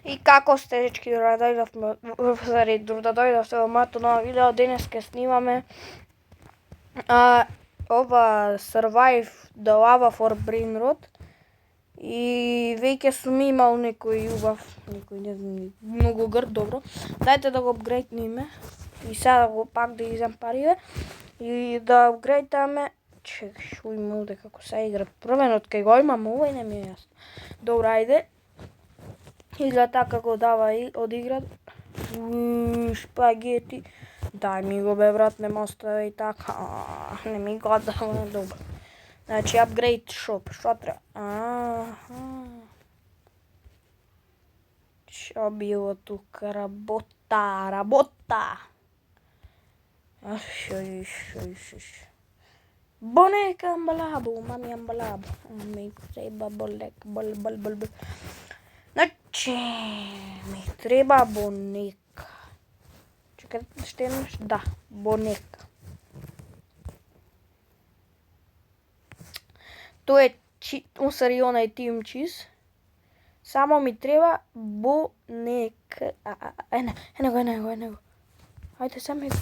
И како сте дечки, да дојдовте во моето ново видео, денес ке снимаме ова Survive the Lava for Brainrot. И веќе сум имал некој убав, не знам, многу грд, добро. Дајте да го апгрейдниме и сега да го пак да изем париве и да апгрейдаме. Чекај, шо има овде како се игра. Првенот кај го имам, овој не ми е јасно. Добро, ајде. Изгледа така го дава и одигра. Шпагети. Дај ми го бе, брат, не ме остави така. Не ми го дава, добро. Значи, upgrade shop, што треба? Што било тука? Работа. Бонека амбалабо, мами амбалабо. Ми треба бол. Значи, ми треба бонека. Чекай, ще имаш? Да, бонека. Тоа е Усариона и Тим Чиз. Само ми треба бонека. Ено го. Ајде, сами го.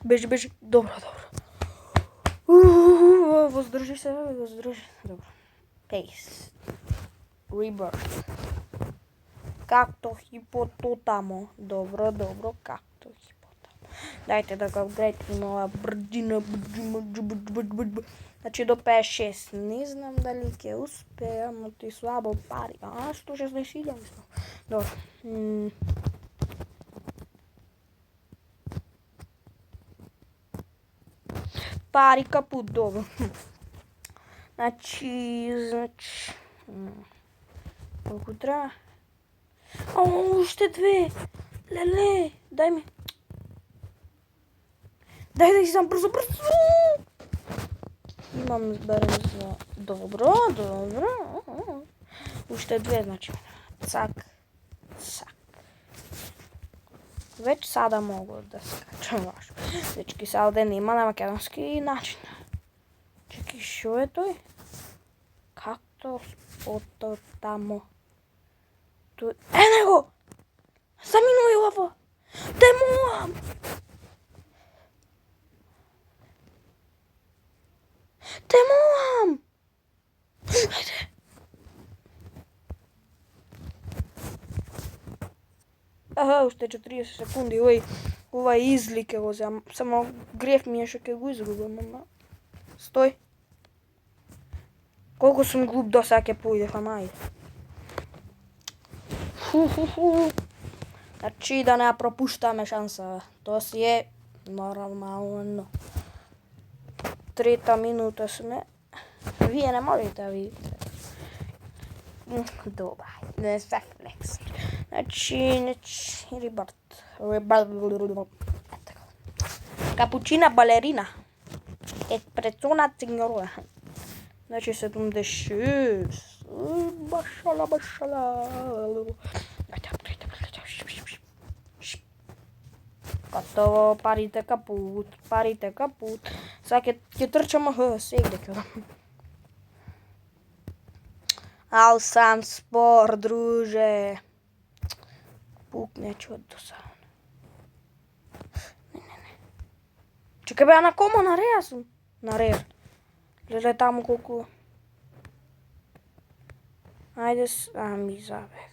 Бежи. Добро. Воздржи се. Добро. Paste. Rebirth. Както хипототамо. Добро, както хипототамо. Дајте да го апгрейднем ова брдина. Значи до 56. Не знам дали ќе успеам, но ти слабо пари. 160.000 мислам. Добро. Пари капут, добро. Значи... Колку треба? Уште две! Леле, дај ми. Дај да изам брзо. Имам барем за... Добро. Уште две, значи. Цак. Веќе сада могу да скачам вашо. Дечки, сега овде нема на македонски начин. Чеки, шо е тој? Както спото тамо. Него! Заминува лава! Темуам! Ајде! Уште 40 секунди, ова изли ке го земам. Само греф ми е што ке го изгубам, ама... Стој. Колку сум глуп до сега ке поидев, ама ајде. Значи да не ја пропуштаме шанса. Тоа си е нормално. 3-та минута сме. Вие не можете да видите. Добра, не се флекс. Значи, рибарт. Капучина балерина. Прецона сигнорова. Значи 76. Башала. Готово, парите капут. Сега ќе трчам, сегде ќе дам. Ал сам спор, друже. Пукне чуат до саун. Не. Чекай бе, на комо, на реја сум. На реја. Гледај таму колку... Ајде, ми забег.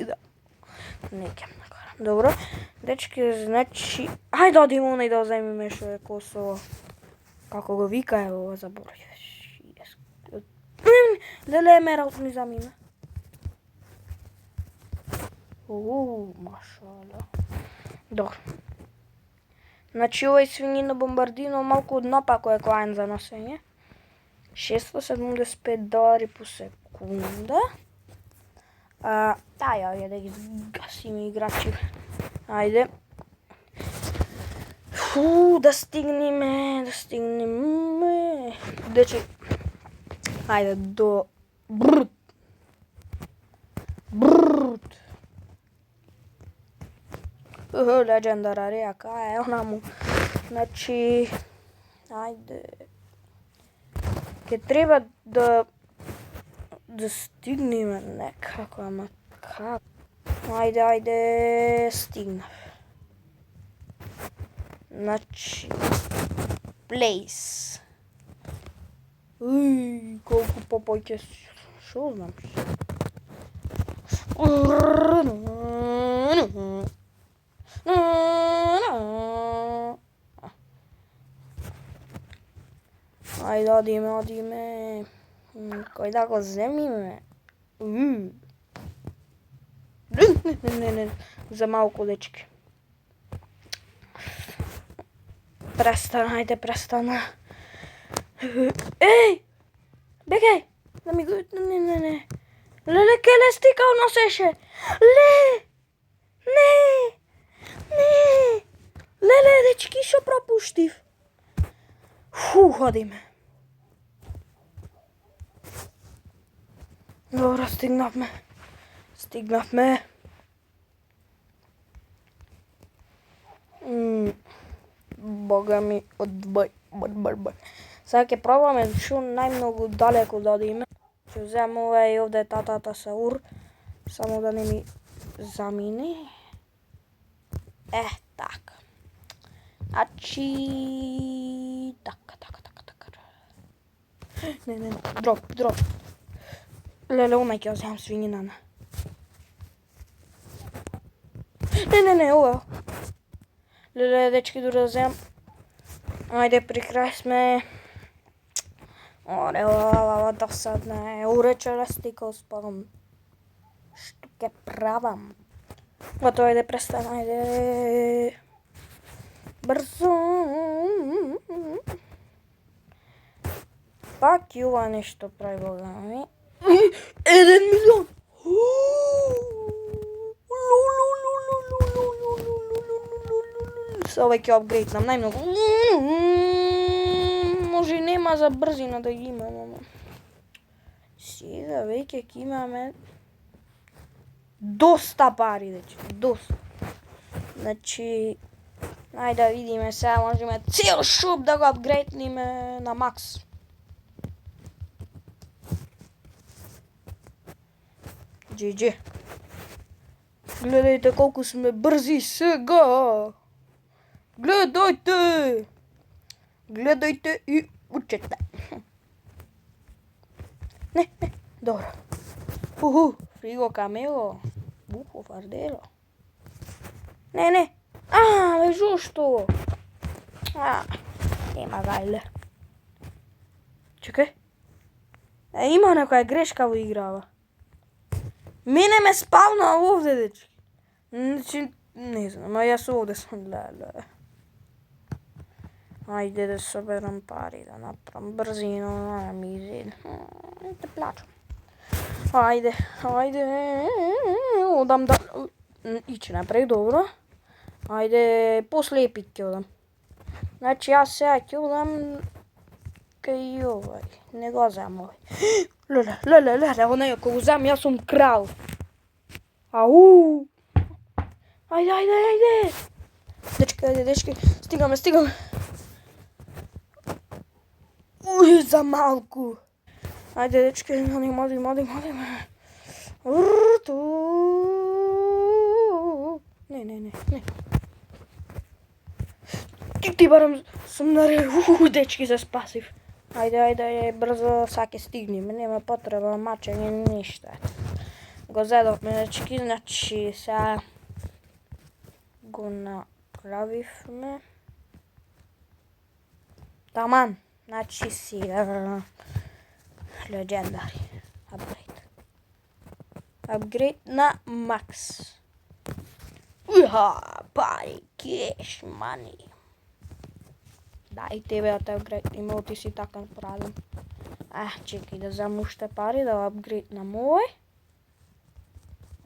Да. Не ќам накарам. Добро. Дечки, значи... Ајде одим онај да земиме шо е Косово. Како го вика е ова, заборавив. Леле, Мералт ми замина. Машала. Добро. Значи, овој свињино бомбардино малку напако е клаен за носење. $675 по секунда. Ја да ги гасиме играчи. Ајде. Да стигнеме. Дече. Ајде, до... Брут. Легендара реака е она му. Значи... Ајде... Ке треба да да стигнеме некако, ама како? Ајде, стигнав. Значи, place. Колку попојќе, шо знам. Ајде, одиме. Кој да го земиме? Не, за малку, дечки. Престана. Еј! Бегај! Да ми го... Не. Леле, келе стикал носеше! Не! Леле, дечки, шо пропуштив? Одиме. Добро, стигнавме. Бога ми, одбој. Сега ќе пробаме шо најмногу далеку да одиме. Ќе вземам ова и овде татата Саур, само да не ми замине. Така. Значи... Така. Не, дроп. Леле, онај ќе вземам свињина. Не, ова. Леле, дечки, дури да вземам. Ајде, при крај сме. Оре, ова досадна е. Урече стикал спавам. Што ќе правам? Готово, ајде, престан, ајде. Брзо. Пак и ова нешто прави, Бога ми. 1 милион! Се овај ќе апгрейднам најмногу. Може и нема за брзина да ги имам, ама. Сега веќе ќе имаме доста пари, дечки, доста. Значи, ајде да видиме сега, можеме цел шоп да го апгрейдниме на макс. GG. Гледајте колку сме брзи сега. Гледајте и учете. Не, добро. Фриго камео. Бухо фардело. Не. Бе, зошто? Нема гајле. Чекај. Има некоја грешка во играва. Мене ме спавна овде, дечки. Значи, не знам, а јас овде сум, леле. Ајде да соберам пари, да направам брзино, да ми изеде. Те плачам. Ајде. Одам да... Иче напред, добро. Ајде, после епик ќе одам. Значи, јас сега ќе одам кај овај. Не го знам овај. Леле, онај ако го знам, јас сум крал. Ау! Ајде! Дечки, стигаме. За малку. Ајде, дечки, одим. Не. Ти барам сум наред. Дечки, се спасив. Ајде, брзо, саке стигнеме, нема потреба мачење, ништа. Го зедовме, дечки, значи сега го направивме. Таман, значи сега легендари. Апгрейд на макс. Пари, кеш, мани. Дај тебе да те апгрейднем, оти си така празен. Чекај да вземам уште пари да апгрейднам овој.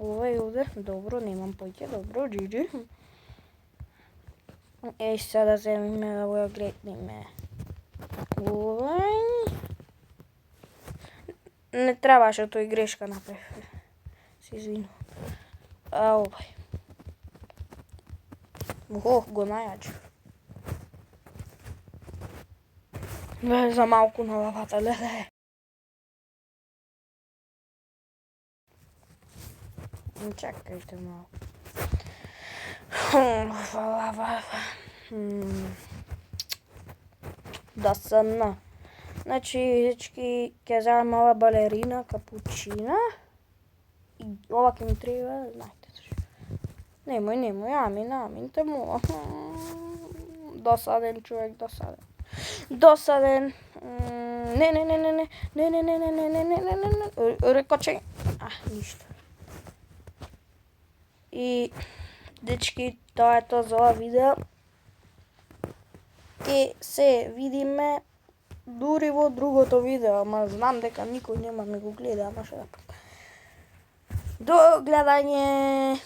Овој овде, добро, немам поќе, добро, GG. Сега да земеме да го апгрейднеме овој. Не требаше, тој грешка направив. Се извинувам. Овој. Го најачив. За малку на лавата, леле. Чакајте малку. Досадно. Значи, дечки, ќе земам ова балерина, капучина. И ова ќе ми треба, знаете. Немој, амин, те мола. Досаден човек, досаден. Не. Рекоче. Ништо. И, дечки, тоа е тоа за ова видео. Ке се видиме дури во другото видео, ама знам дека никој нема да го гледа, ама што да. До гледање!